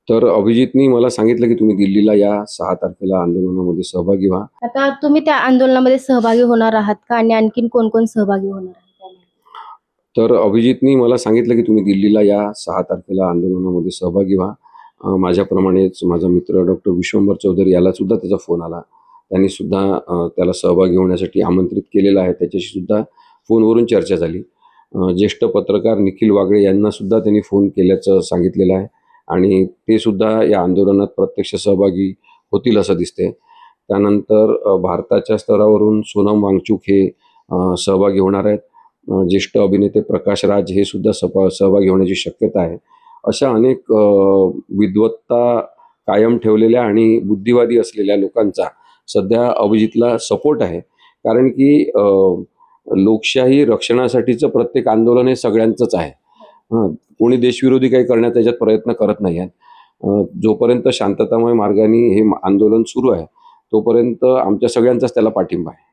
तर अभिजितनी मला सांगितलं की तुम्ही दिल्लीला या 6 तारखेला आंदोलनामध्ये सहभागी व्हा. आता तुम्ही त्या आंदोलनामध्ये सहभागी होणार आहात का आणि आणखीन कोण कोण सहभागी होणार आहे त्यामध्ये? तर अभिजितनी मला सांगितलं की तुम्ही दिल्लीला या 6 तारखेला आंदोलनामध्ये सहभागी व्हा. माझ्याप्रमाणेच माझा मित्र डॉक्टर विश्वंभर चौधरी याला सुद्धा त्याचा फोन आला. त्यांनी सुद्धा त्याला सहभागी होण्यासाठी आमंत्रित केलेलं आहे. त्याच्याशी सुद्धा फोनवरून चर्चा झाली. ज्येष्ठ पत्रकार निखिल वागळे यांना सुद्धा त्यांनी फोन केल्याचं सांगितलेलं आहे आणि ते सुद्धा या आंदोलनात प्रत्यक्ष सहभागी होतील असं दिसते. त्यानंतर भारताच्या स्तरावरून सोनम वांगचुक हे सहभागी होणार आहेत. ज्येष्ठ अभिनेते प्रकाश राज हे सुद्धा सहभागी होण्याची शक्यता आहे. अशा अनेक विद्वत्ता कायम ठेवलेल्या आणि बुद्धिवादी असलेल्या लोकांचा सध्या अभिजितला सपोर्ट आहे. कारण की लोकशाही रक्षणासाठीचं प्रत्येक आंदोलन हे सगळ्यांचंच आहे. कोणी देशविरोधी काही करण्याचा त्याच्यात प्रयत्न करत नाही आहेत. जोपर्यंत शांततामय मार्गाने हे आंदोलन सुरू आहे तोपर्यंत आमच्या सगळ्यांचाच त्याला पाठिंबा आहे.